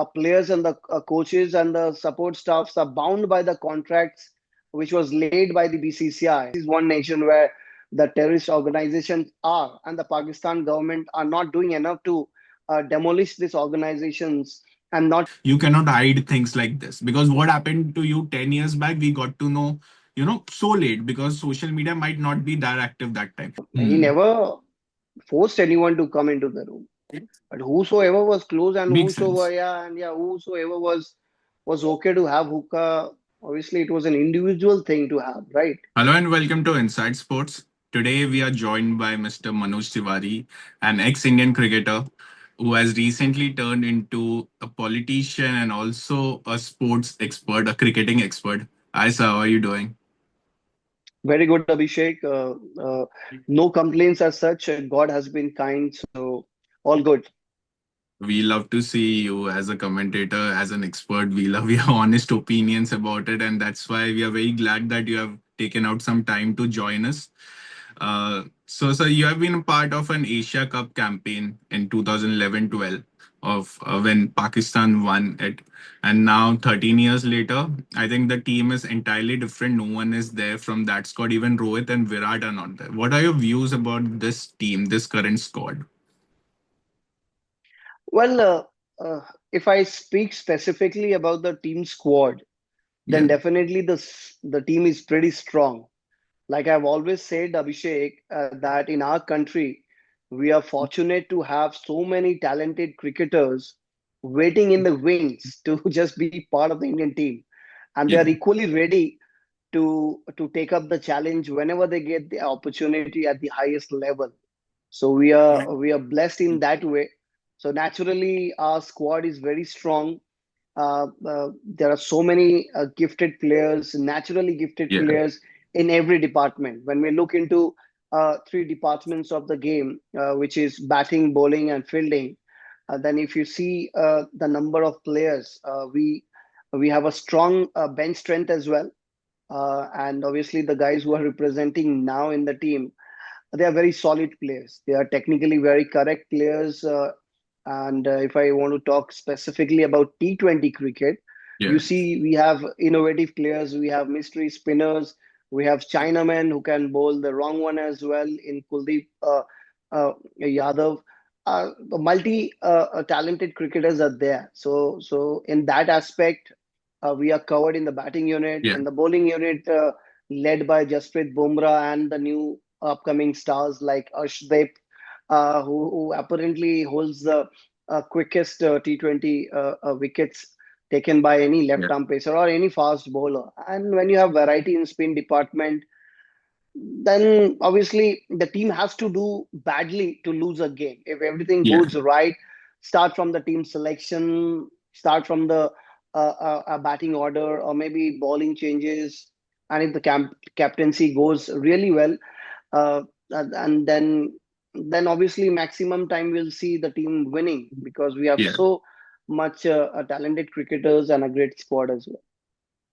players and the coaches and the support staffs are bound by the contracts which was laid by the BCCI. This is one nation where the terrorist organizations are, and the Pakistan government are not doing enough to demolish these organizations and not. You cannot hide things like this because what happened to you 10 years back, we got to know, so late because social media might not be that active that time. He Hmm. never forced anyone to come into the room. But whosoever was close and Makes sense. whosoever was okay to have hookah, obviously it was an individual thing to have, right? Hello and welcome to Inside Sports. Today we are joined by Mr. Manoj Tiwary, an ex-Indian cricketer who has recently turned into a politician and also a sports expert, a cricketing expert. Hi sir, how are you doing? Very good, Abhishek. No complaints as such. God has been kind, so all good. We love to see you as a commentator, as an expert. We love your honest opinions about it, and that's why we are very glad that you have taken out some time to join us. So, you have been a part of an Asia Cup campaign in 2011-12 of when Pakistan won it, and now 13 years later, I think the team is entirely different. No one is there from that squad. Even Rohit and Virat are not there. What are your views about this team, this current squad? Well, if I speak specifically about the team squad, then Yeah, definitely the team is pretty strong. Like I've always said, Abhishek, that in our country, we are fortunate to have so many talented cricketers waiting in the wings to just be part of the Indian team. And they yeah, are equally ready to take up the challenge whenever they get the opportunity at the highest level. So we are blessed in that way. So naturally, our squad is very strong. There are so many gifted players, naturally gifted yeah, players in every department. When we look into three departments of the game, which is batting, bowling, and fielding, then if you see the number of players, we have a strong bench strength as well. And obviously, the guys who are representing now in the team, they are very solid players. They are technically very correct players. And if I want to talk specifically about T20 cricket, you yeah, see, we have innovative players, we have mystery spinners, we have Chinamen who can bowl the wrong one as well in Kuldeep Yadav. Multi talented cricketers are there. So in that aspect, we are covered in the batting unit, yeah. in the bowling unit, led by Jasprit Bumrah and the new upcoming stars like Arshdeep, who apparently holds the quickest T20 wickets taken by any left Yeah. arm pacer or any fast bowler. And when you have variety in spin department, then obviously the team has to do badly to lose a game. If everything Yeah. goes right, start from the team selection, start from the batting order, or maybe bowling changes, and if the captaincy goes really well, and then obviously maximum time we'll see the team winning because we have Yeah. so much talented cricketers and a great squad as well.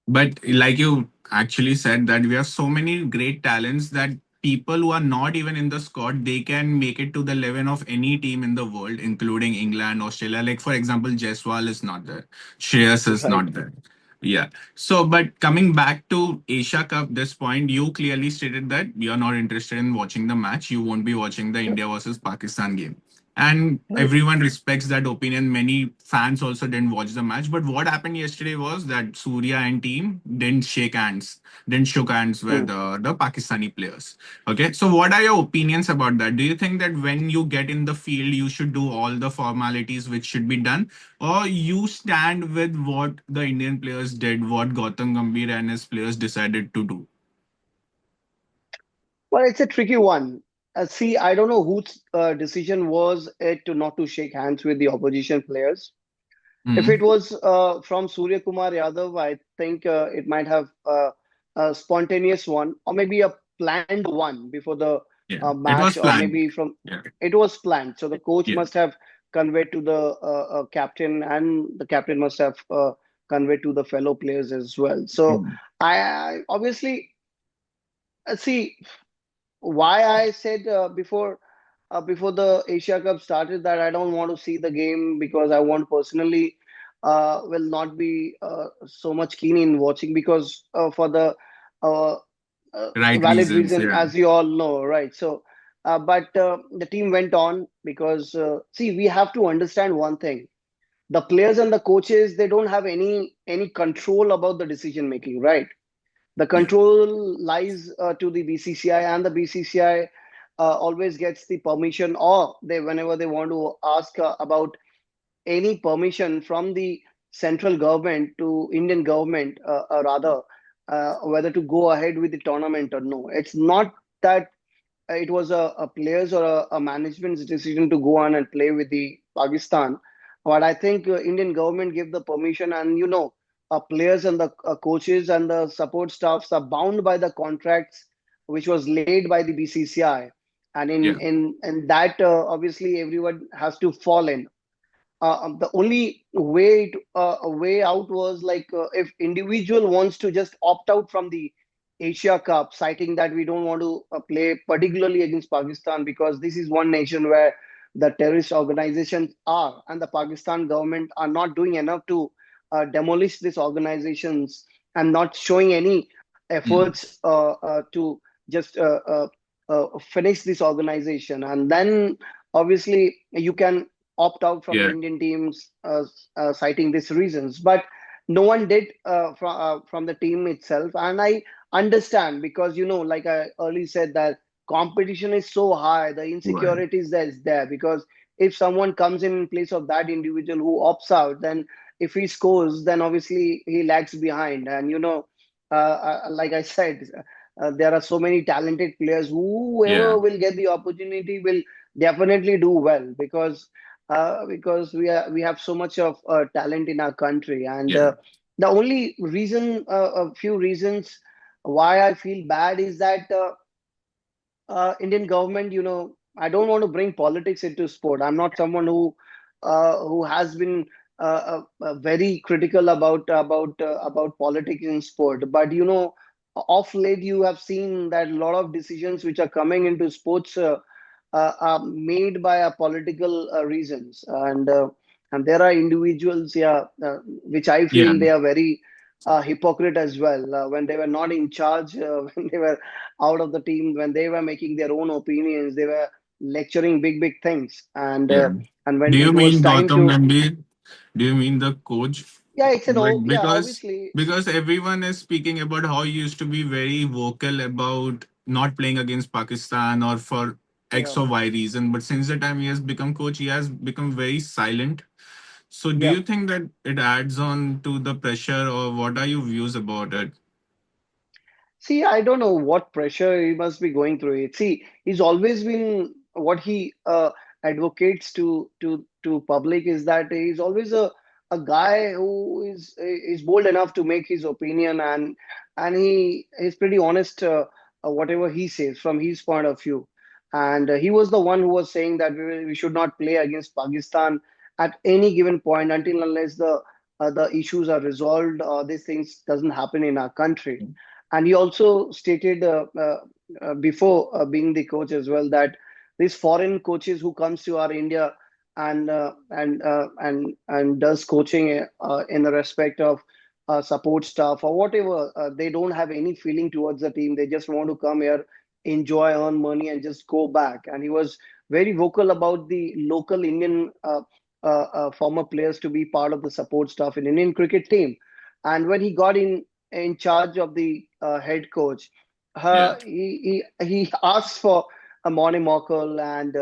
But like you actually said that we have so many great talents that people who are not even in the squad, they can make it to the level of any team in the world, including England, Australia. Like for example, Jaiswal is not there. Shreyas is Right. not there. Yeah. So, but coming back to Asia Cup, this point, you clearly stated that you're not interested in watching the match. You won't be watching the India versus Pakistan game. And Right. everyone respects that opinion. Many fans also didn't watch the match. But what happened yesterday was that Surya and team didn't shook hands with Hmm. the Pakistani players. Okay. So, what are your opinions about that? Do you think that when you get in the field, you should do all the formalities which should be done? Or you stand with what the Indian players did, what Gautam Gambhir and his players decided to do? Well, it's a tricky one. See, I don't know whose decision was it to not to shake hands with the opposition players. If it Hmm. was from Surya Kumar Yadav, I think it might have a spontaneous one, or maybe a planned one before the Yeah, it match, was or planned. maybe from Yeah, it was planned. So the coach yeah, must have conveyed to the captain, and the captain must have conveyed to the fellow players as well. So mm, I obviously see why I said before the Asia Cup started that I don't want to see the game because I want personally. will not be so much keen in watching because for the uh, Right valid reasons. reason, Yeah. as you all know, right? So, but the team went on because see, we have to understand one thing: the players and the coaches, they don't have any control about the decision making, right? The Yeah. control lies to the BCCI, and the BCCI always gets the permission, or they whenever they want to ask about any permission from the central government to Indian government, rather, whether to go ahead with the tournament or no. It's not that it was a players or a management's decision to go on and play with the Pakistan. But I think Indian government gave the permission, and players and the coaches and the support staffs are bound by the contracts which was laid by the BCCI, and in Yeah. in that obviously everyone has to fall in. The only way out was like if individual wants to just opt out from the Asia Cup, citing that we don't want to play particularly against Pakistan because this is one nation where the terrorist organizations are, and the Pakistan government are not doing enough to demolish these organizations and not showing any Mm. efforts to just finish this organization, and then obviously you can opt out from the Yeah. Indian teams, citing these reasons. But no one did from the team itself, and I understand because like I earlier said, that competition is so high, the Right. insecurities that is there. Because if someone comes in place of that individual who opts out, then if he scores, then obviously he lags behind. And like I said, there are so many talented players. Yeah. Whoever will get the opportunity will definitely do well because we have so much of talent in our country. And Yeah. the only reason, a few reasons why I feel bad is that Indian government, I don't want to bring politics into sport. I'm not someone who has been very critical about politics in sport. But off late you have seen that a lot of decisions which are coming into sports are made by political reasons, and there are individuals, yeah, which I Yeah. feel they are very hypocrite as well. When they were not in charge, when they were out of the team, when they were making their own opinions, they were lecturing big things, Yeah. and when Do you it was mean time Gautam to, Gambhir? Do you mean the coach? yeah, it's an But yeah, because obviously, because everyone is speaking about how he used to be very vocal about not playing against Pakistan or for X yeah, or Y reason, but since the time he has become coach, he has become very silent. So do yeah. you think that it adds on to the pressure, or what are your views about it? See, I don't know what pressure he must be going through. It. See, he's always been what he advocates to public is that he's always a guy who is bold enough to make his opinion, and he is pretty honest, whatever he says from his point of view. And he was the one who was saying that we should not play against Pakistan at any given point until unless the issues are resolved. These things doesn't happen in our country. And he also stated before being the coach as well that these foreign coaches who comes to our India and does coaching in the respect of support staff or whatever, they don't have any feeling towards the team. They just want to come here, enjoy, earn money, and just go back. And he was very vocal about the local Indian former players to be part of the support staff in Indian cricket team. And when he got in charge of the head coach, Yeah. he asked for a Monty Morkel and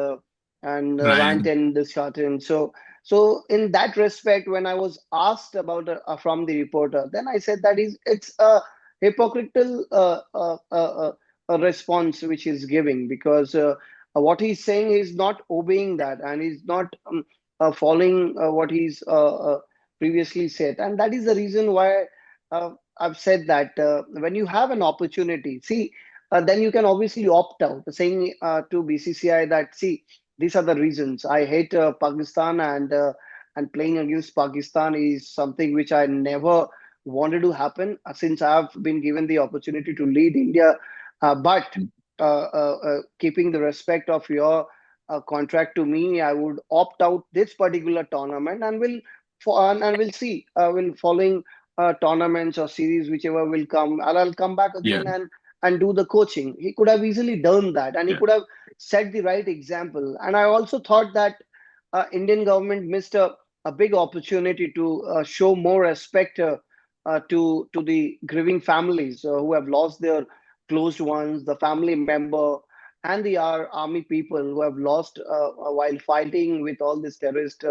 Right. Ryan Ten. So in that respect, when I was asked about from the reporter, then I said that is it's a hypocritical a response which he's giving, because what he's saying is not obeying that, and he's not following what he's previously said, and that is the reason why uh, I've said that when you have an opportunity, see, then you can obviously opt out, saying to BCCI that, see, these are the reasons. I hate Pakistan, and playing against Pakistan is something which I never wanted to happen since I've been given the opportunity to lead India. But keeping the respect of your contract to me, I would opt out this particular tournament and will and we'll see when following tournaments or series, whichever will come, and I'll come back Yeah. again and do the coaching. He could have easily done that, and he Yeah. could have set the right example. And I also thought that Indian government missed a big opportunity to show more respect to the grieving families who have lost their closed ones, the family member, and the army people who have lost while fighting with all these terrorists.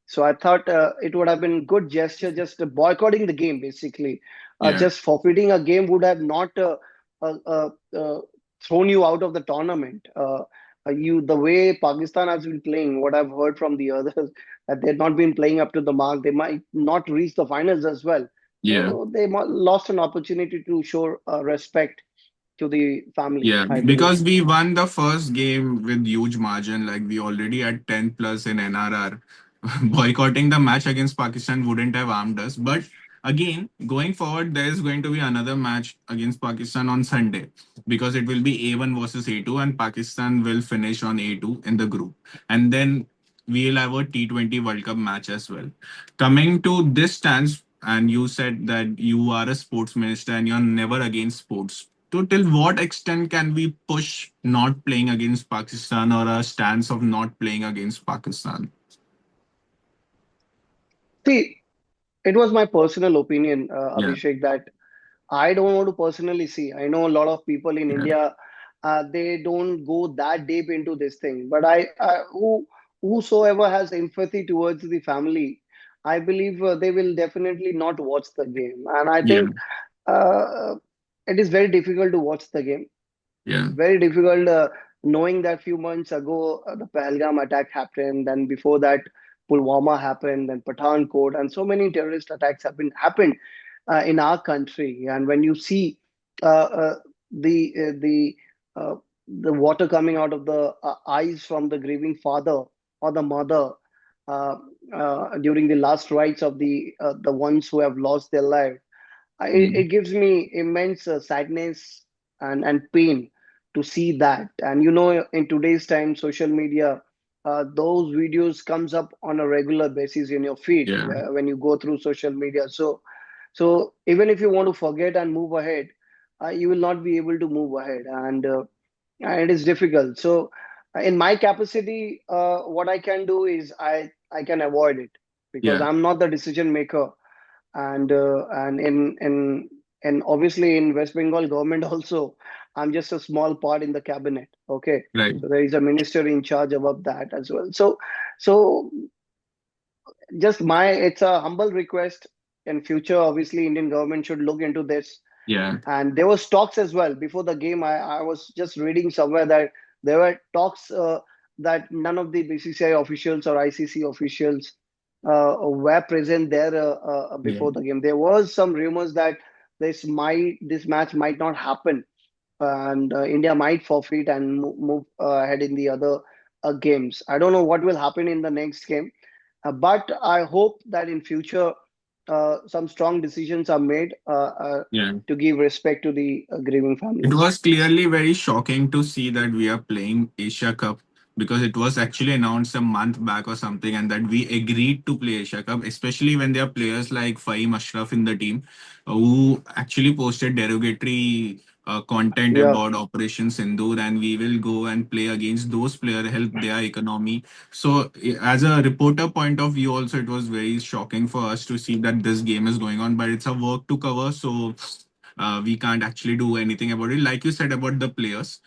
So I thought it would have been good gesture just boycotting the game basically. Yeah. Just forfeiting a game would have not uh, uh, uh, thrown you out of the tournament. You the way Pakistan has been playing, what I've heard from the others, that they've not been playing up to the mark. They might not reach the finals as well. Yeah. So they lost an opportunity to show respect to the family, Yeah, I believe. because we won the first game with huge margin, like we already had 10 plus in NRR. Boycotting the match against Pakistan wouldn't have harmed us. But again, going forward, there is going to be another match against Pakistan on Sunday because it will be A1 versus A2, and Pakistan will finish on A2 in the group. And then we'll have a T20 World Cup match as well. Coming to this stance, and you said that you are a sports minister and you're never against sports. So, till what extent can we push not playing against Pakistan or a stance of not playing against Pakistan? See, it was my personal opinion, Yeah, Abhishek, that I don't want to personally see. I know a lot of people in yeah, India, they don't go that deep into this thing. But whosoever has empathy towards the family, I believe they will definitely not watch the game. And I yeah, think uh, it is very difficult to watch the game. yeah, Very difficult knowing that few months ago the Pahalgam attack happened, then before that Pulwama happened, then Pathankot, and so many terrorist attacks have been happened in our country. And when you see uh, uh, the uh, the uh, the water coming out of the eyes from the grieving father or the mother uh, during the last rites of the ones who have lost their life, it mm, gives me immense sadness and pain to see that. And you know, in today's time, social media, those videos comes up on a regular basis in your feed yeah, when you go through social media. So even if you want to forget and move ahead, you will not be able to move ahead, and it is difficult. So in my capacity, what I can do is I can avoid it because yeah, I'm not the decision maker. And and obviously in West Bengal government also, I'm just a small part in the cabinet. Okay, right, so there is a minister in charge above that as well. So just it's a humble request. In future, obviously, Indian government should look into this. yeah, And there was talks as well before the game. I was just reading somewhere that there were talks that none of the BCCI officials or ICC officials were present there yeah, before the game. There was some rumors that this match might not happen, and India might forfeit and move ahead in the other games. I don't know what will happen in the next game, but I hope that in future some strong decisions are made yeah. to give respect to the grieving It families. was clearly very shocking to see that we are playing Asia Cup because it was actually announced a month back or something, and that we agreed to play Asia Cup, especially when there are players like Fahim Ashraf in the team who actually posted derogatory content Yeah, about Operation Sindoor, and we will go and play against those players, help their economy. So, as a reporter point of view, also, it was very shocking for us to see that this game is going on, but it's a work to cover. So, we can't actually do anything about it. Like you said about the players,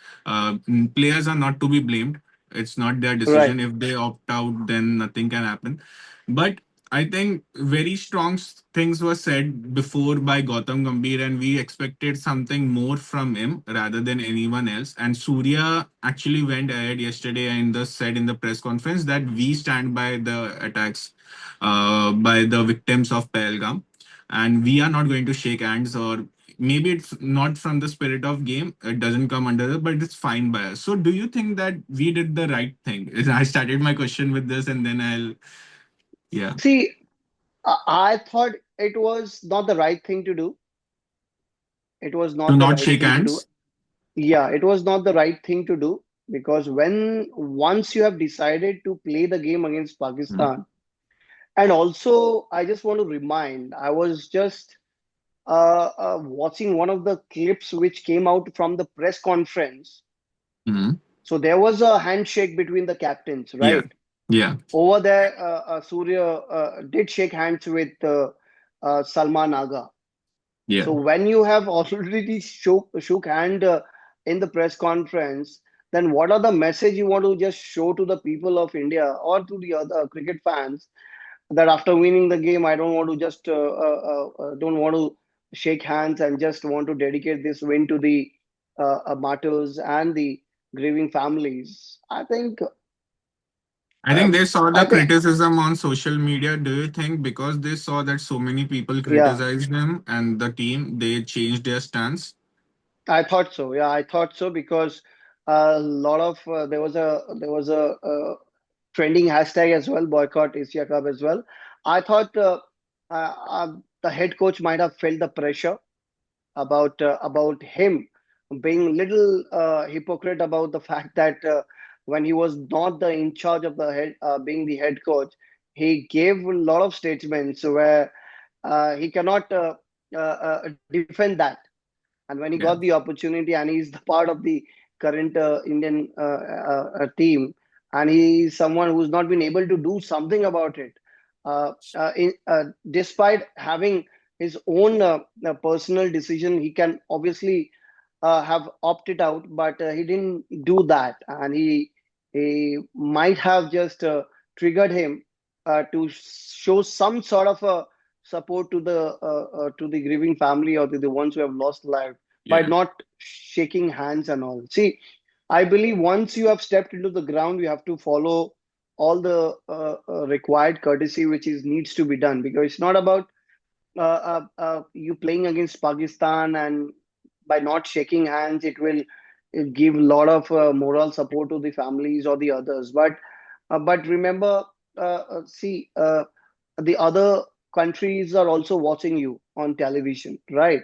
players are not to be blamed. It's not their right. decision. If they opt out, then nothing can happen. But I think very strong things were said before by Gautam Gambhir, and we expected something more from him rather than anyone else. And Surya actually went ahead yesterday and said in the press conference that we stand by the attacks by the victims of Pahalgam, and we are not going to shake hands, or maybe it's not from the spirit of game, it doesn't come under it, but it's fine by us. So do you think that we did the right thing? I started my question with this, and then I'll, yeah, See, I thought it was not the right thing to do. It was to not the not right shake thing to do. hands. Yeah, it was not the right thing to do. because when once you have decided to play the game against Mm. Pakistan, and also I just want to remind, I was just watching one of the clips which came out from the press conference. Mm. So there was a handshake between the captains, Yeah. right? Yeah. Over there, Surya did shake hands with Salman Aga. Yeah. So when you have already shook hand in the press conference, then what are the message you want to just show to the people of India or to the other cricket fans that after winning the game, I don't want to just don't want to shake hands and just want to dedicate this win to the martyrs and the grieving families. I Uh, think they saw I the think, criticism on social media. Do you think because they saw that so many people yeah. criticized them and the team, they changed their stance? I thought so. Yeah, I thought so because a lot of there was a trending hashtag as well, boycott Asia Cup as well. I thought the head coach might have felt the pressure about him being little hypocrite about the fact that when he was not the in charge of the head being the head coach, he gave a lot of statements where he cannot defend that. And when he got the Yeah. opportunity, and he's the part of the current Indian team, and he's someone who's not been able to do something about it, despite having his own personal decision, he can obviously have opted out, but he didn't do that, and he might have just triggered him to show some sort of a support to the grieving family or to the ones who have lost life by Yeah. not shaking hands and all. See, I believe once you have stepped into the ground, you have to follow all the required courtesy which is needs to be done, because it's not about you playing against Pakistan and by not shaking hands, it will give a lot of moral support to the families or the others. But remember, see, the other countries are also watching you on television, right?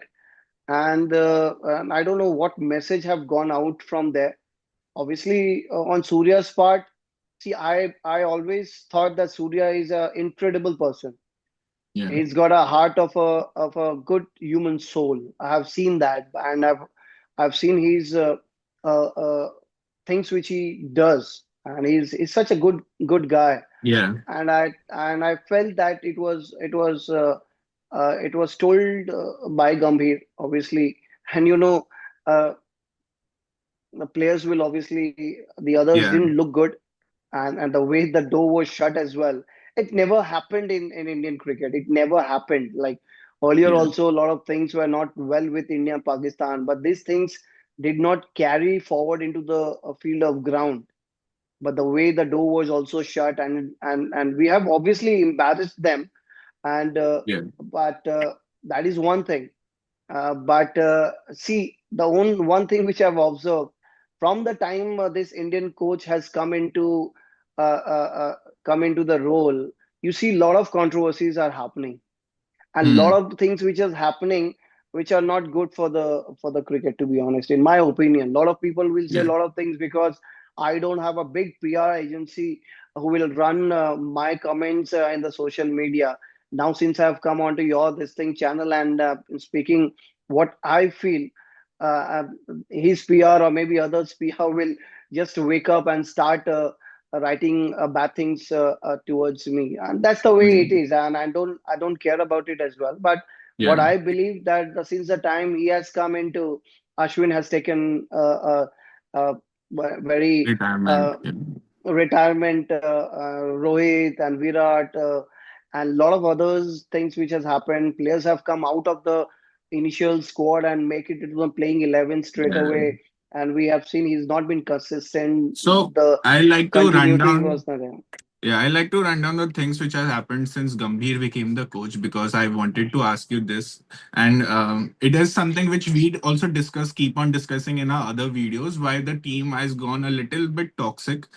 And I don't know what message have gone out from there. Obviously, on Surya's part, see, I always thought that Surya is an incredible person. Yeah. He's got a heart of a good human soul. I have seen that, and I've seen his things which he does, and he's such a good guy. Yeah. And I felt that it was told by Gambhir, obviously, and uh, the players will obviously the others Yeah. didn't look good, and the way the door was shut as well. It never happened in Indian cricket. It never happened. Like earlier, Yeah. also a lot of things were not well with India and Pakistan, but these things did not carry forward into the field of ground. But the way the door was also shut, and we have obviously embarrassed them, and Yeah. but that is one thing. But see, the one thing which I've observed from the time this Indian coach has come into the role, you see a lot of controversies are happening, and lot Hmm. of things which is happening which are not good for the cricket, to be honest, in my opinion. A lot of people will say a Yeah. lot of things because I don't have a big PR agency who will run my comments in the social media. Now since I've come onto your this thing channel and speaking what I feel, uh, uh, his PR or maybe others PR will just wake up and start writing bad things towards me, and that's the way it Hmm. is, and I don't care about it as well. But what Yeah. I believe that since the time he has come into, Ashwin has taken a very Retirement. uh, Yeah. retirement, Rohit and Virat, and a lot of others things which has happened. Players have come out of the initial squad and make it into the playing 11 straight Yeah. away, and we have seen he's not been consistent. So The I like to run continuity down. was not there. Yeah, I like to run down the things which has happened since Gambhir became the coach because I wanted to ask you this, and it is something which we also discuss, keep on discussing in our other videos. Why the team has gone a little bit toxic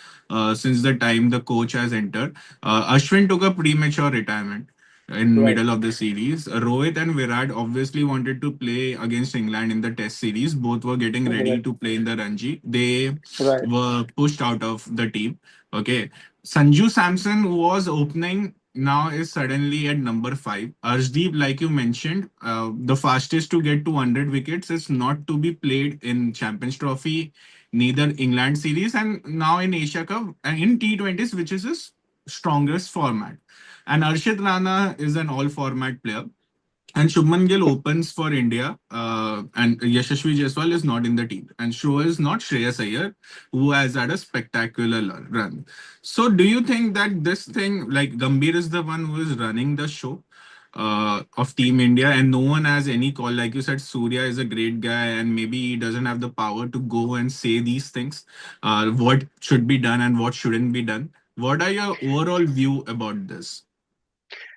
since the time the coach has entered. Ashwin took a premature retirement. in Right. middle of the series. Rohit and Virat obviously wanted to play against England in the Test series. Both were getting ready Right. to play in the Ranji. They Right. were pushed out of the team. Okay, Sanju Samson was opening. Now is suddenly at number five. Arshdeep, like you mentioned, the fastest to get to 100 wickets is not to be played in Champions Trophy, neither England series, and now in Asia Cup and in T20s, which is his strongest format. And Arshit Rana is an all format player. And Shubman Gill opens for India, and Yashasvi Jaiswal is not in the team. And so is not Shreyas Iyer, who has had a spectacular run. So, do you think that this thing, like Gambhir is the one who is running the show of Team India, and no one has any call? Like you said, Surya is a great guy, and maybe he doesn't have the power to go and say these things, what should be done and what shouldn't be done. What are your overall view about this?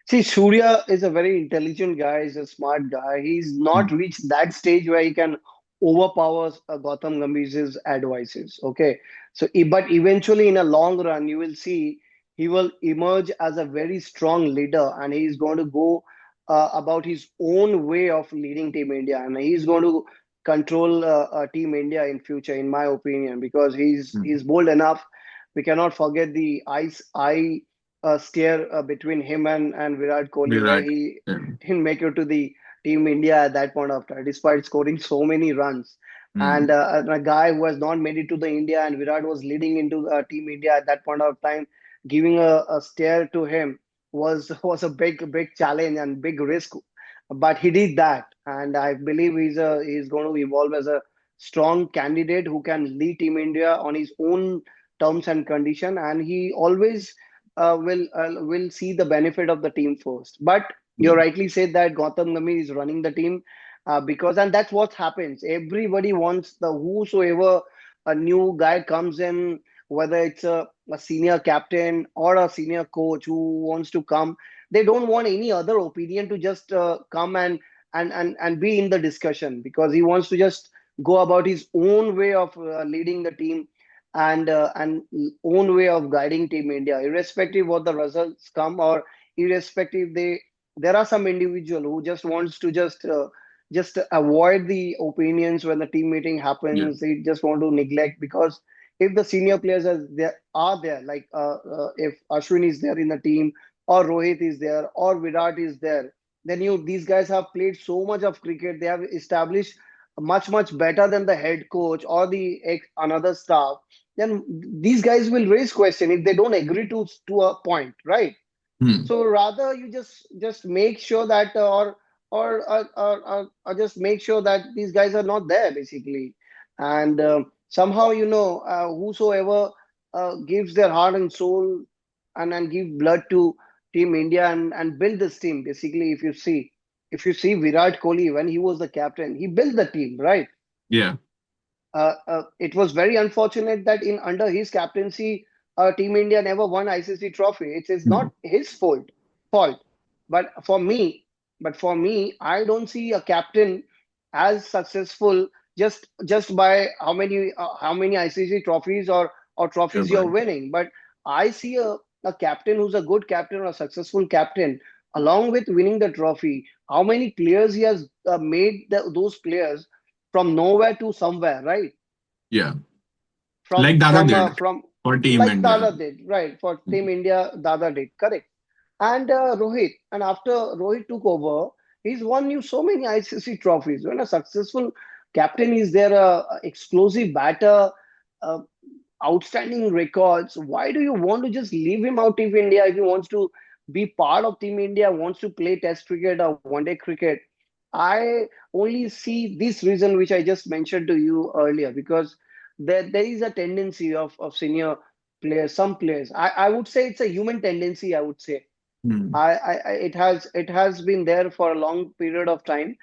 See, Surya is a very intelligent guy. He's a smart guy. He's not reached that stage where he can overpower Gautam Gambhir's advices. Okay, so but eventually, in a long run, you will see he will emerge as a very strong leader, and he's going to go about his own way of leading Team India, and he's going to control Team India in future, in my opinion, because he's Mm. bold enough. We cannot forget the eye stare between him and Virat Kohli, where Virat. he Yeah. didn't make it to the Team India at that point of time, despite scoring so many runs. And Mm. a guy who has not made it to the India, and Virat was leading into Team India at that point of time, giving a stare to him was a big challenge and big risk. But he did that, and I believe he's going to evolve as a strong candidate who can lead Team India on his own terms and condition, and he always will see the benefit of the team first. But you Yeah. rightly said that Gautam Gambhir is running the team because, and that's what happens. Everybody wants the whosoever a new guy comes in, whether it's a senior captain or a senior coach who wants to come. They don't want any other opinion to just come and be in the discussion because he wants to just go about his own way of leading the team and own way of guiding Team India, irrespective what the results come or irrespective they there are some individual who just wants to just avoid the opinions when the team meeting Yeah. happens. They just want to neglect because if the senior players are there, like if Ashwin is there in the team or Rohit is there or Virat is there, then these guys have played so much of cricket. They have established much better than the head coach or the another staff, then these guys will raise question if they don't agree to a point, right? Hmm. So rather you just make sure that or just make sure that these guys are not there basically, and somehow whosoever gives their heart and soul and give blood to Team India and build this team basically. If you see Virat Kohli when he was the captain, he built the team, right? Yeah. It was very unfortunate that in under his captaincy, Team India never won ICC trophy. It is Hmm. not his fault. But for me, I don't see a captain as successful just by how many ICC trophies or You're trophies you're right. winning. But I see a captain who's a good captain or a successful captain, along with winning the trophy. How many players he has made those players from nowhere to somewhere, right? Yeah. From Like Dada from uh, did from for Team like India. Dada did, right? For Team India, Dada did, correct. And Rohit, and after Rohit took over, he's won you so many ICC trophies. When a successful captain is there, a explosive batter, uh, outstanding records. Why do you want to just leave him out of India if he wants to be part of Team India, wants to play Test cricket or One Day cricket? I only see this reason which I just mentioned to you earlier because there is a tendency of senior players, some players. I would say it's a human tendency. I would say Hmm. it has been there for a long period of time,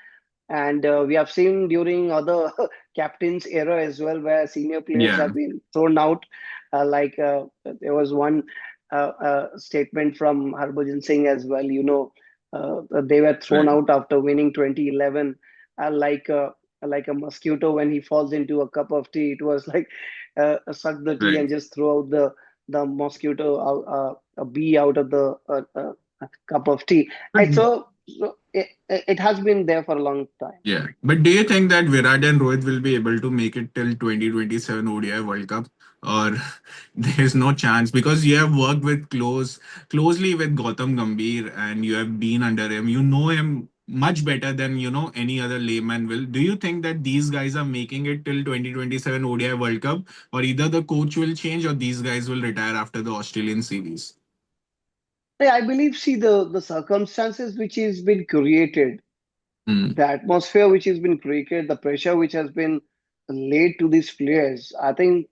and we have seen during other captains era as well, where senior players Yeah. have been thrown out. There was one statement from Harbhajan Singh as well. They were thrown Right. out after winning 2011, uh, like uh, like a mosquito when he falls into a cup of tea. It was like suck the tea Right. and just throw out the mosquito, a bee out of the cup of tea. But And so it has been there for a long time. yeah, but do you think that Virat and Rohit will be able to make it till 2027 ODI World Cup, or there's no chance because you have worked with closely with Gautam Gambhir and you have been under him. You know him much better than any other layman will. Do you think that these guys are making it till 2027 ODI World Cup, or either the coach will change or these guys will retire after the Australian series? Yeah, I believe, see, the circumstances which has been created, Hmm. the atmosphere which has been created, the pressure which has been laid to these players. I think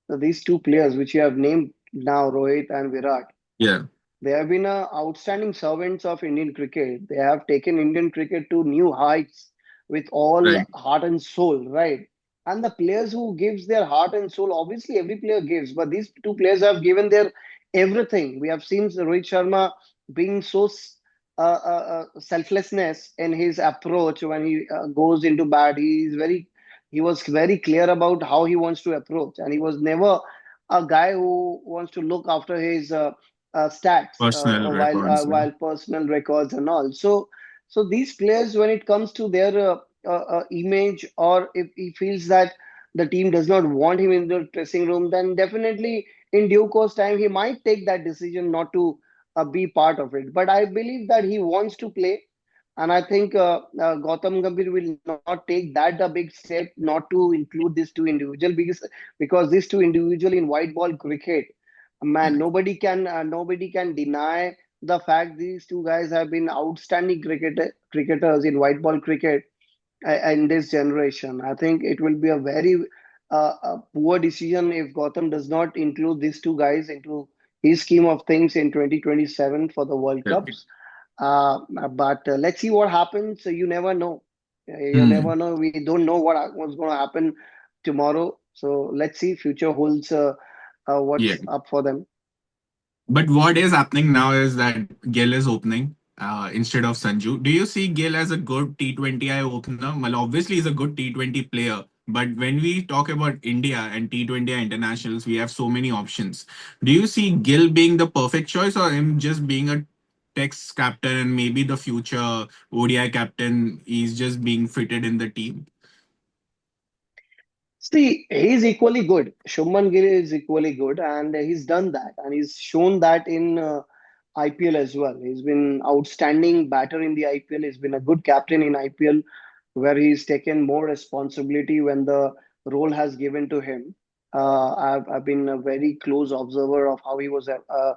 these two players which you have named now, Rohit and Virat, Yeah. they have been outstanding servants of Indian cricket. They have taken Indian cricket to new heights with all Right. heart and soul, right? And the players who gives their heart and soul, obviously every player gives, but these two players have given their everything. We have seen Rohit Sharma being so selflessness in his approach when he goes into bat. He was very clear about how he wants to approach, and he was never a guy who wants to look after his stats Personal records. while personal records and all. So these players, when it comes to their image, or if he feels that the team does not want him in the dressing room, then definitely in due course time he might take that decision not to be part of it. But I believe that he wants to play. And I think Gautam Gambhir will not take that a big step not to include these two individuals, because these two individuals in white ball cricket, man, Yeah. nobody can deny the fact these two guys have been outstanding cricketers in white ball cricket in this generation. I think it will be a very poor decision if Gotham does not include these two guys into his scheme of things in 2027 for the World Right. Cups. But let's see what happens. You never know. You Hmm. never know. We don't know what's going to happen tomorrow. So let's see. Future holds Yeah. what's up for them. But what is happening now is that Gill is opening instead of Sanju. Do you see Gill as a good T20I opener? Well, obviously, he's a good T20 player. But when we talk about India and T20I internationals, we have so many options. Do you see Gill being the perfect choice or him just being a Tex captain and maybe the future ODI captain? He's just being fitted in the team. See, he's equally good. Shubman Gill is equally good, and he's done that, and he's shown that in IPL as well. He's been outstanding batter in the IPL. He's been a good captain in IPL, where he's taken more responsibility when the role has given to him. I've been a very close observer of how he was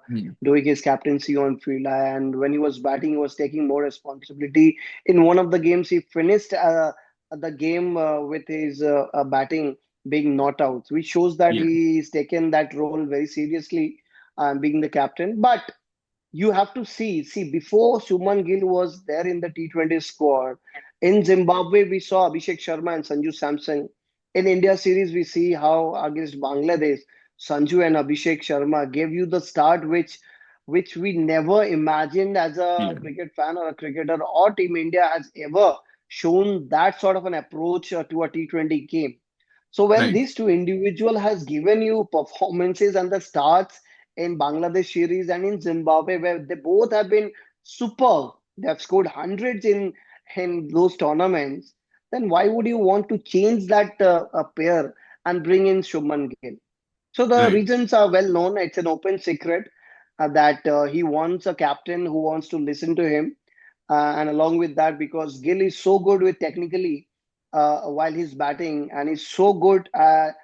Hmm. doing his captaincy on field, and when he was batting, he was taking more responsibility. In one of the games, he finished the game with his batting being not out, which shows that Yeah. he's taken that role very seriously, being the captain. But you have to see before Suman Gill was there in the T20 squad. In Zimbabwe, we saw Abhishek Sharma and Sanju Samson. In India series, we see how against Bangladesh, Sanju and Abhishek Sharma gave you the start which we never imagined as a Yeah. cricket fan or a cricketer or Team India has ever shown that sort of an approach to a T20 game. So when Right. these two individual has given you performances and the starts in Bangladesh series and in Zimbabwe, where they both have been superb, they have scored hundreds in those tournaments, then why would you want to change that pair and bring in Shubman Gill? So the Right. reasons are well known. It's an open secret that he wants a captain who wants to listen to him, and along with that, because Gill is so good with technically while he's batting, and he's so good at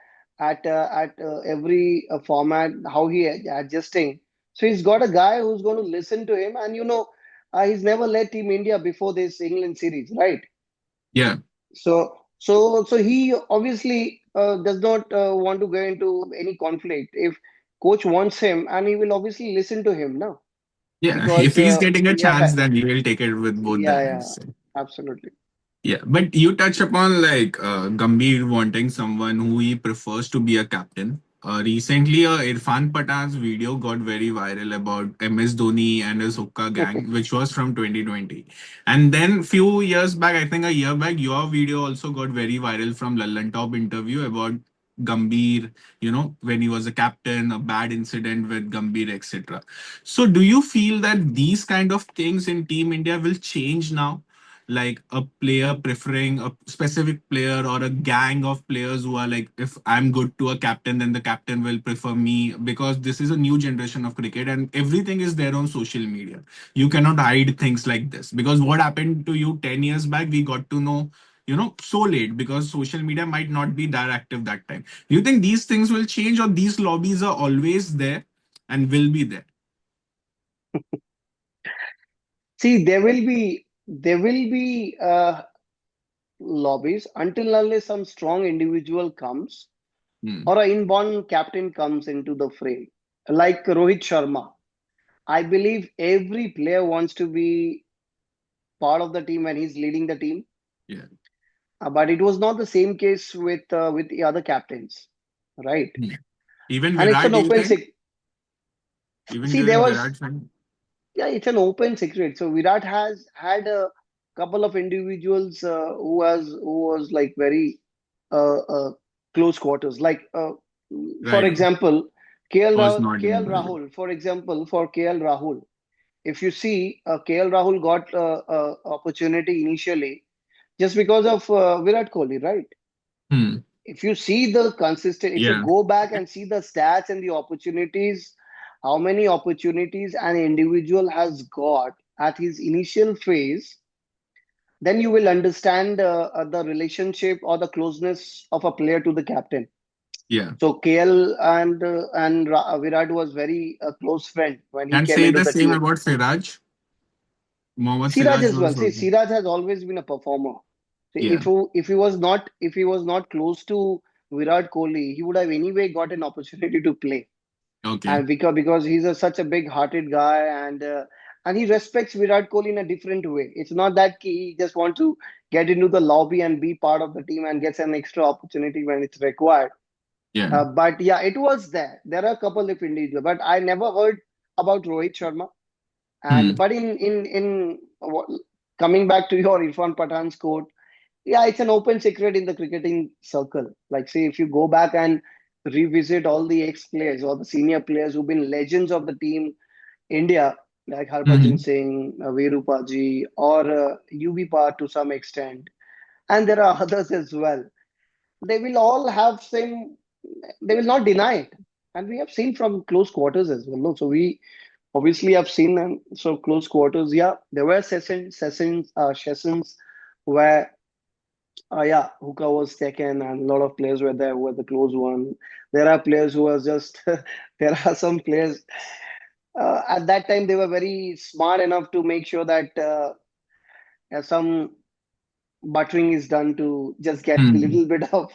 every format, how he adjusting. So he's got a guy who's going to listen to him, and he's never led Team India before this England series, right? Yeah. So he obviously does not want to go into any conflict. If coach wants him, and he will obviously listen to him now, Yeah. If because he's getting a yeah, chance, then he will take it with both the yeah, hands. absolutely. Yeah, but you touch upon like Gambhir wanting someone who he prefers to be a captain. Recently, Irfan Pathan's video got very viral about MS Dhoni and his hookah gang, which was from 2020. And then few years back, I think a year back, your video also got very viral from Lallan Top interview about Gambhir, when he was a captain, a bad incident with Gambhir, etc. So, do you feel that these kind of things in Team India will change now? Like a player preferring a specific player or a gang of players who are like, if I'm good to a captain, then the captain will prefer me, because this is a new generation of cricket and everything is there on social media. You cannot hide things like this, because what happened to you 10 years back, we got to know so late, because social media might not be that active that time. Do you think these things will change, or these lobbies are always there and will be there? See, there will be lobbies until unless some strong individual comes Hmm. or an inborn captain comes into the frame, like Rohit Sharma. I believe every player wants to be part of the team when he's leading the team. Yeah. But it was not the same case with the other captains, right? Hmm. Even And it's Virat, an do you open think? sec. Even See, during there was Virat's time? yeah, it's an open secret. So Virat has had a couple of individuals who was like very close quarters. Like for Right. example, KL Was Rahul, not KL involved. Rahul. For example, for KL Rahul, if you see, KL Rahul got opportunity initially just because of Virat Kohli, right? Hmm. If you see the consistent, if you Yeah. go back and see the stats and the opportunities, how many opportunities an individual has got at his initial phase, then you will understand the relationship or the closeness of a player to the captain. Yeah. So KL and Virat was very close friend when he And came say into the the same team. about Siraj. Mohammad Siraj Siraj as well. was See, also. Siraj has always been a performer. See, Yeah. if he was not close to Virat Kohli, he would have anyway got an opportunity to play. Okay. And because he's such a big-hearted guy, and he respects Virat Kohli in a different way. It's not that he just want to get into the lobby and be part of the team and gets an extra opportunity when it's required. Yeah. But yeah, it was there. There are a couple of individuals, but I never heard about Rohit Sharma. Hmm. And but in coming back to your Irfan Pathan's quote, yeah, it's an open secret in the cricketing circle. Like, say, if you go back and revisit all the ex-players or the senior players who've been legends of the team India, like Harbhajan Hmm. Singh, Veerupaji, or UB Par to some extent, and there are others as well. They will all have same. They will not deny it, and we have seen from close quarters as well. No? So we obviously have seen them. So close quarters, yeah, there were sessions where yeah, hookah was taken, and a lot of players were there who were the close one. There are players who are just, there are some players at that time they were very smart enough to make sure that some buttering is done to just get a Hmm. little bit of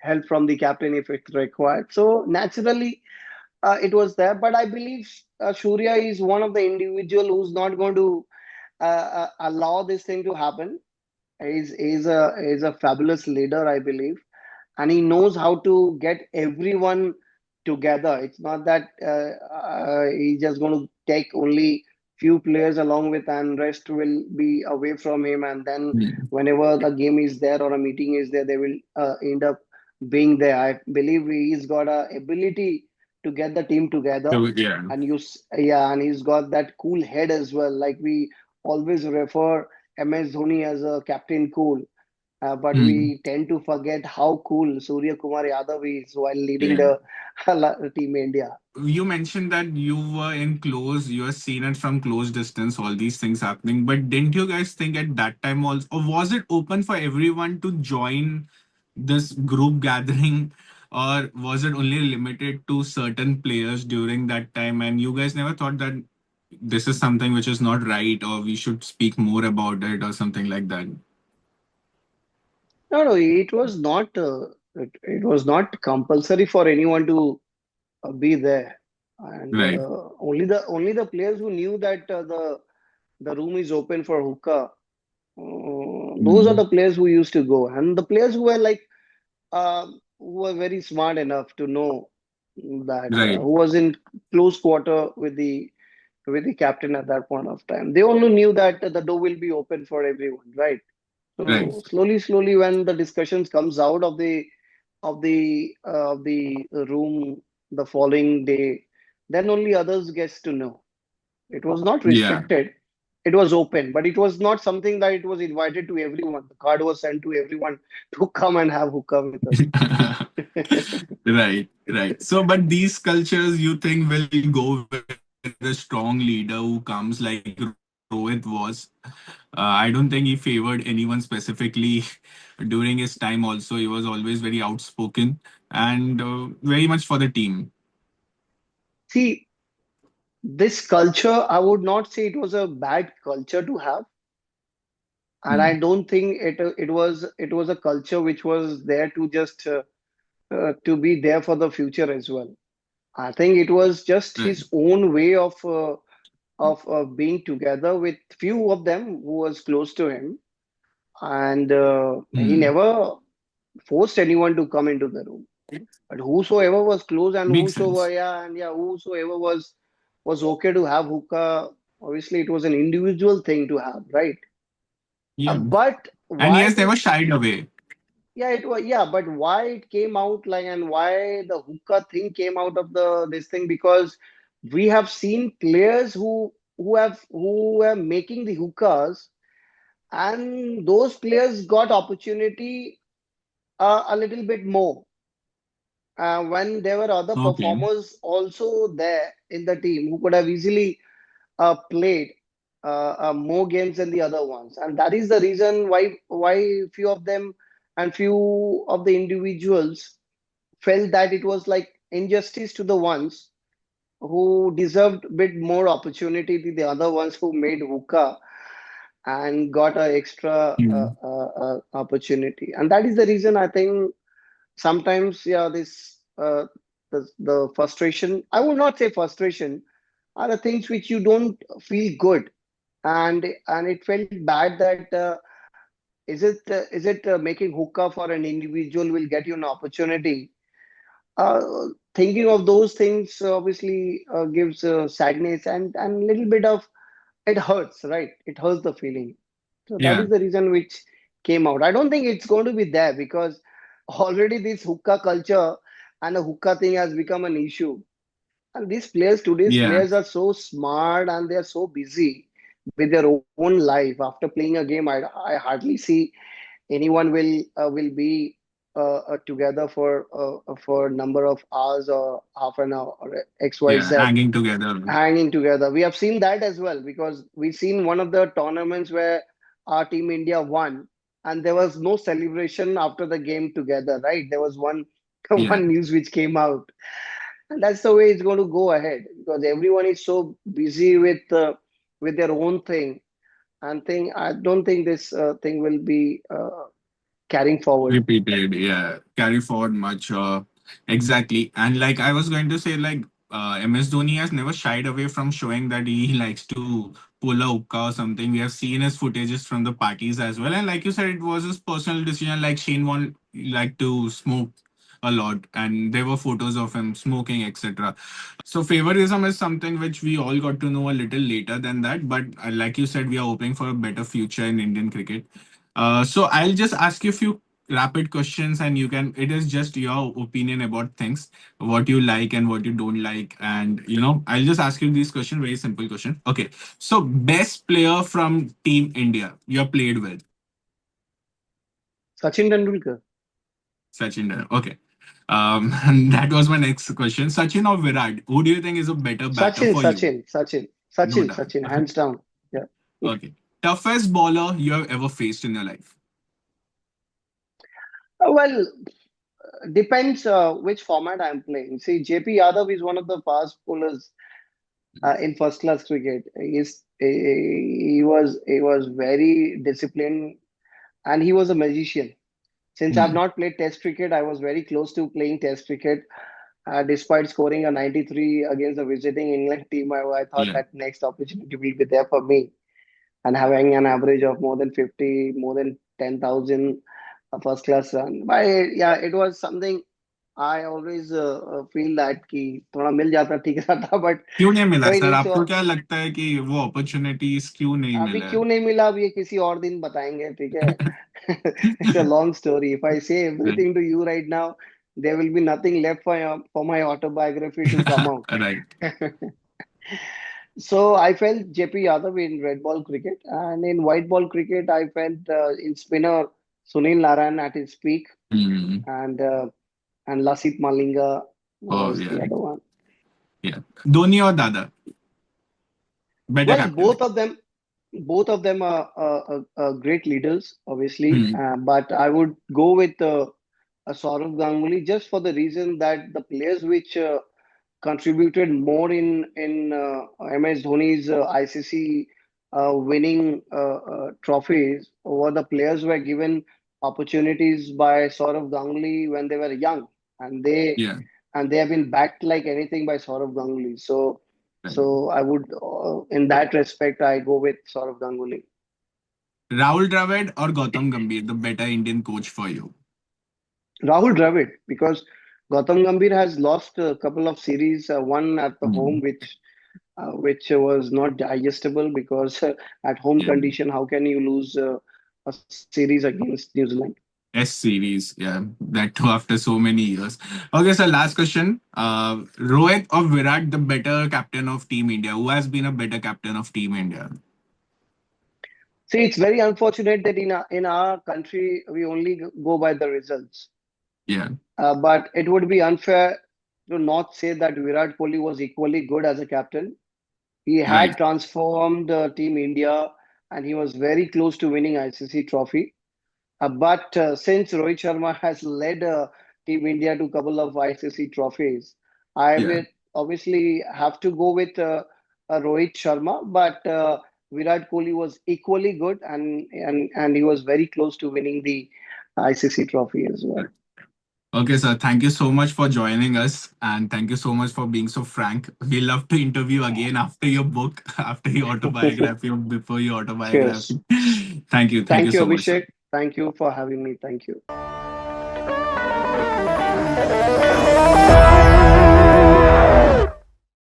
help from the captain if it's required. So naturally, it was there. But I believe Surya is one of the individual who's not going to allow this thing to happen. He's a fabulous leader, I believe, and he knows how to get everyone together. It's not that he's just going to take only few players along with, and rest will be away from him. And then Hmm. whenever the game is there or a meeting is there, they will end up being there. I believe he's got a ability to get the team together, So, yeah. and yeah, and he's got that cool head as well. Like we always refer MS Dhoni as a captain cool, but Hmm. we tend to forget how cool Surya Kumar Yadav is while leading Yeah. the team India. You mentioned that you were seen it from close distance, all these things happening. But didn't you guys think at that time also, or was it open for everyone to join this group gathering, or was it only limited to certain players during that time? And you guys never thought that this is something which is not right, or we should speak more about it, or something like that? No, no, it was not compulsory for anyone to be there, and Right. only the players who knew that the room is open for hookah. Those are Hmm. the players who used to go, and the players who were like who were very smart enough to know that Right. who was in close quarter with the captain at that point of time. They only knew that the door will be open for everyone, right? Right. So slowly, slowly, when the discussions comes out of the of the room the following day, then only others gets to know. It was not Yeah. restricted. It was open, but it was not something that it was invited to everyone. The card was sent to everyone to come and have hookah with us. Right, right. So, but these cultures you think will go with a strong leader who comes like Rohit was? I don't think he favored anyone specifically during his time also. He was always very outspoken and very much for the team. See, this culture, I would not say it was a bad culture to have, and Hmm. I don't think it was a culture which was there to just to be there for the future as well. I think it was just Right. his own way of being together with few of them who was close to him, and he Hmm. never forced anyone to come into the room. But whosoever was close and Makes sense. whosoever was okay to have hookah, obviously it was an individual thing to have, right? Yeah. But And he why has never this? shied away. Yeah, it was, yeah, but why it came out like, and why the hookah thing came out of the this thing? Because we have seen players who are making the hookahs, and those players got opportunity a little bit more when there were other Okay. performers also there in the team who could have easily played more games than the other ones, and that is the reason why few of them and few of the individuals felt that it was like injustice to the ones who deserved a bit more opportunity to the other ones who made hookah and got a extra Hmm. opportunity. And that is the reason I think sometimes, yeah, this the frustration, I would not say frustration, are the things which you don't feel good, and it felt bad that is it making hookah for an individual will get you an opportunity. uh, Thinking of those things obviously gives sadness and little bit of, it hurts, right? It hurts the feeling. So that Yeah. is the reason which came out. I don't think it's going to be there because already this hookah culture and a hookah thing has become an issue. And these players, today's Yeah. players are so smart and they're so busy with their own life. After playing a game, I hardly see anyone will be together for a number of hours or half an hour or Yeah. XYZ Hanging together. hanging together. We have seen that as well because we've seen one of the tournaments where our team India won, and there was no celebration after the game together, right? There was one Yeah. one news which came out, and that's the way it's going to go ahead because everyone is so busy with their own thing. And thing, I don't think this thing will be carrying forward. Repeated, yeah, carry forward much, exactly. And like I was going to say, like MS Dhoni has never shied away from showing that he likes to pull a hookah or something. We have seen his footages from the parties as well, and like you said, it was his personal decision. Like Shane Warne like to smoke a lot, and there were photos of him smoking, etc. So favoritism is something which we all got to know a little later than that, but like you said, we are hoping for a better future in Indian cricket. So I'll just ask you a few rapid questions, and you can. It is just your opinion about things, what you like and what you don't like, and I'll just ask you these questions. Very simple question. Okay. So best player from Team India you have played with, Sachin Tendulkar, Sachin. Okay. And that was my next question. Sachin or Virat? Who do you think is a better batter Sachin, for you? Sachin, Sachin, No Sachin, doubt. Sachin, hands down. Yeah. Okay. Toughest bowler you have ever faced in your life? Well, depends which format I'm playing. See, JP Yadav is one of the fast bowlers in first class cricket. He was very disciplined and he was a magician. Since I've Hmm. not played Test cricket, I was very close to playing Test cricket. Despite scoring a 93 against the visiting England team, I thought Yeah. that next opportunity will be there for me. And having an average of more than 50, more than 10,000 first class run. But yeah, it was something. I always feel that कि थोड़ा मिल जाता ठीक रहता, but क्यों नहीं मिला कोई sir? नहीं। आपको सो क्या लगता है कि वो अपॉर्चुनिटीज क्यों नहीं अभी मिला क्यों नहीं मिला, अब ये किसी और दिन बताएंगे, ठीक है? It's a long story. If I say है? Everything to you right now, there will be nothing left for my autobiography to come right. out. So I felt JP Yadav in red ball cricket, and in white ball cricket, I felt in spinner Sunil Narayan at his peak, hmm. and Lasith Malinga oh was the यार, other one. या धोनी और दादा, better Well, captain. both of them are great leaders, obviously, hmm. but I would go with Saurav Ganguly just for the reason that the players which contributed more in MS Dhoni's ICC winning trophies were the players who were given opportunities by Saurav Ganguly when they were young, and they या and they have been backed like anything by Saurav Ganguly. So, right. so I would, in that respect, I go with Saurav Ganguly. Rahul Dravid और Gautam Gambhir, the better Indian coach for you? Rahul Dravid, because Gautam Gambhir has lost a couple of series, one at the home, which was not digestible because at home या condition, how can you lose a series against New Zealand? S series, yeah, that too after so many years. Okay, so last question. Rohit or Virat, the better captain of Team India? Who has been a better captain of Team India? See, it's very unfortunate that in our country we only go by the results. Yeah, But it would be unfair to not say that Virat Kohli was equally good as a captain. He right. had transformed Team India, and he was very close to winning ICC trophy. But since Rohit Sharma has led Team India to a couple of ICC trophies, I Yeah. will obviously have to go with Rohit Sharma. But Virat Kohli was equally good, and he was very close to winning the ICC trophy as well. Okay, sir. Thank you so much for joining us, and thank you so much for being so frank. We love to interview again after your book, after your autobiography, or before your Cheers. autobiography. Thank you. Thank you Thank you, so much, sir. Abhishek. Thank you for having me. Thank you.